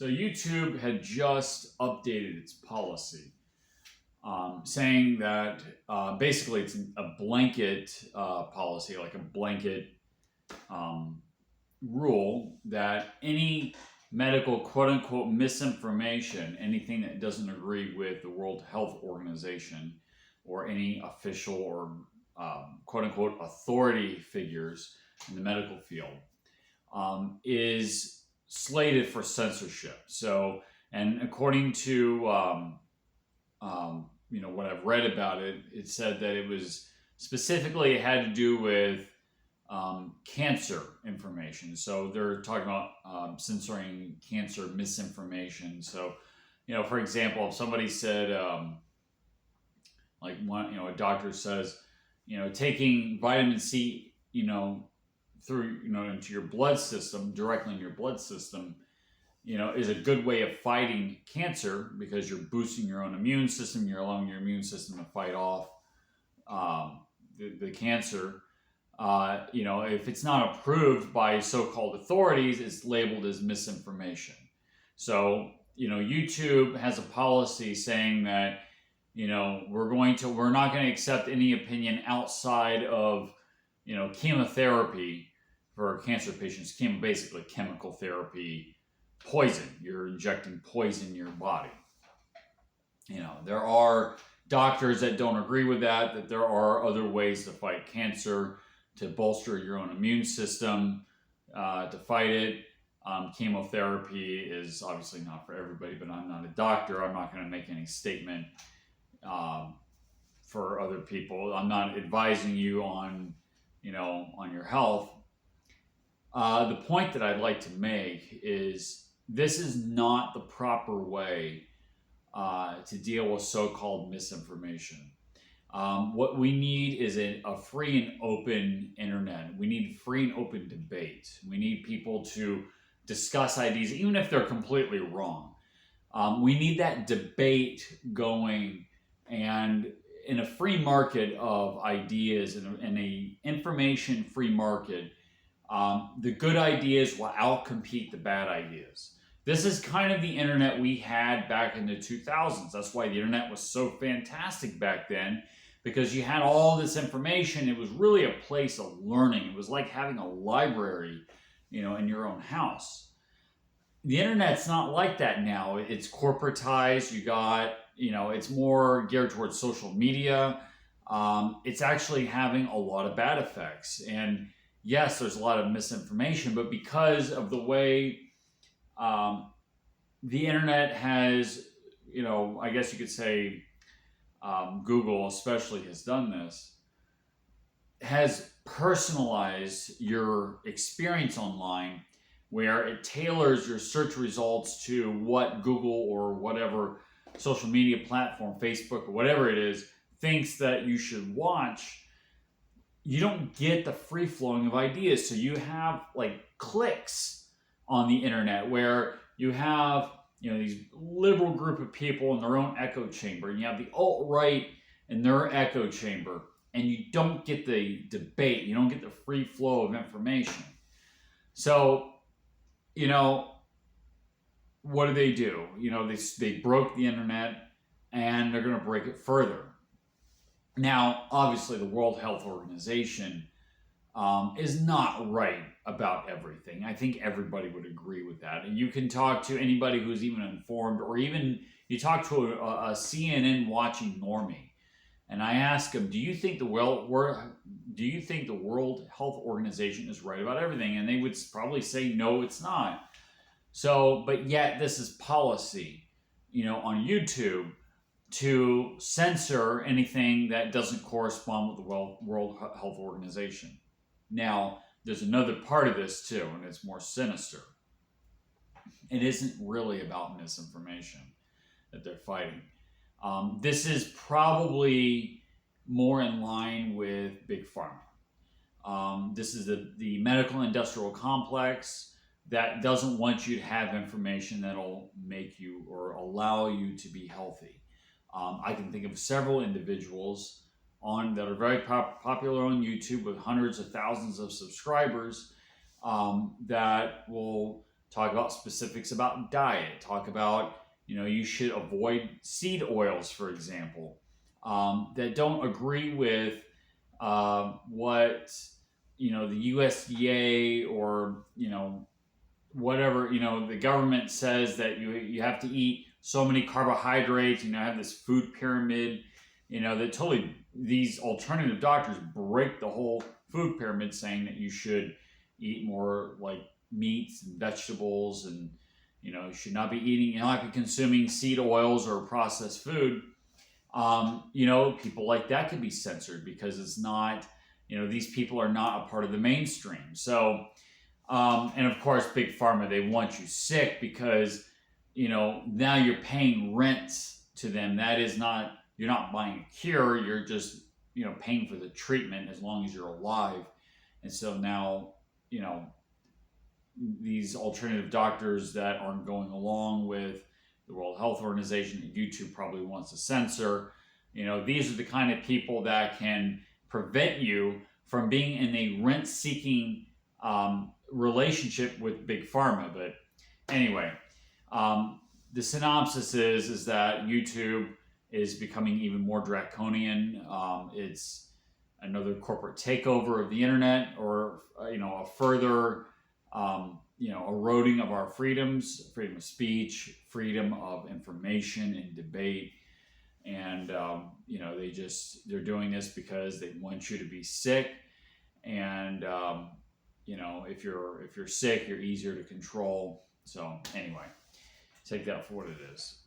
So YouTube had just updated its policy, saying that basically it's a blanket policy, like a blanket um, rule that any medical quote unquote misinformation, anything that doesn't agree with the World Health Organization or any official or quote unquote authority figures in the medical field, is slated for censorship. So, and according to what I've read about it, it said that it was specifically, it had to do with cancer information. So they're talking about censoring cancer misinformation. So, for example, if somebody said, a doctor says, taking vitamin C, through, into your blood system, directly in your blood system, is a good way of fighting cancer because you're boosting your own immune system. You're allowing your immune system to fight off the cancer. If it's not approved by so-called authorities, it's labeled as misinformation. So, YouTube has a policy saying that, we're not going to accept any opinion outside of, chemotherapy for cancer patients. Basically chemical therapy, poison. You're injecting poison in your body. There are doctors that don't agree with that there are other ways to fight cancer, to bolster your own immune system, to fight it. Chemotherapy is obviously not for everybody, but I'm not a doctor. I'm not going to make any statement for other people. I'm not advising you on, on your health. The point that I'd like to make is this is not the proper way to deal with so-called misinformation. What we need is a free and open internet. We need free and open debate. We need people to discuss ideas, even if they're completely wrong. We need that debate going, and in a free market of ideas, in a information free market, the good ideas will outcompete the bad ideas. This is kind of the internet we had back in the 2000s. That's why the internet was so fantastic back then, because you had all this information. It was really a place of learning. It was like having a library, in your own house. The internet's not like that now. It's corporatized. You got, it's more geared towards social media. It's actually having a lot of bad effects. And yes, there's a lot of misinformation, but because of the way the internet has, I guess you could say, Google especially has done this, has personalized your experience online, where it tailors your search results to what Google or whatever social media platform, Facebook or whatever it is, thinks that you should watch. You don't get the free flowing of ideas. So you have like clicks on the internet where you have, these liberal group of people in their own echo chamber, and you have the alt-right in their echo chamber, and you don't get the debate. You don't get the free flow of information. So, what do? They broke the internet, and they're going to break it further. Now, obviously, the World Health Organization is not right about everything. I think everybody would agree with that. And you can talk to anybody who's even informed, or even you talk to a CNN watching normie, and I ask them, do you think the World Health Organization is right about everything? And they would probably say, no, it's not. So, but yet this is policy, on YouTube, to censor anything that doesn't correspond with the World Health Organization. Now, there's another part of this too, and it's more sinister. It isn't really about misinformation that they're fighting. This is probably more in line with Big Pharma. This is the medical industrial complex that doesn't want you to have information that'll make you or allow you to be healthy. I can think of several individuals that are very popular on YouTube with hundreds of thousands of subscribers that will talk about specifics about diet, talk about, you should avoid seed oils, for example, that don't agree with what, the USDA or, whatever, the government says that you have to eat so many carbohydrates, have this food pyramid, that totally, these alternative doctors break the whole food pyramid, saying that you should eat more like meats and vegetables, and you should not be eating, not be consuming seed oils or processed food. People like that could be censored because it's not, these people are not a part of the mainstream. So, and of course, big pharma, they want you sick because, now you're paying rent to them. That is not, you're not buying a cure. You're just, paying for the treatment as long as you're alive. And so now, these alternative doctors that aren't going along with the World Health Organization that YouTube probably wants to censor, these are the kind of people that can prevent you from being in a rent-seeking relationship with big pharma. But anyway, the synopsis is that YouTube is becoming even more draconian. It's another corporate takeover of the internet, or a further eroding of our freedoms, freedom of speech, freedom of information and debate. And they're doing this because they want you to be sick. And if you're sick, you're easier to control. So anyway, take that for what it is.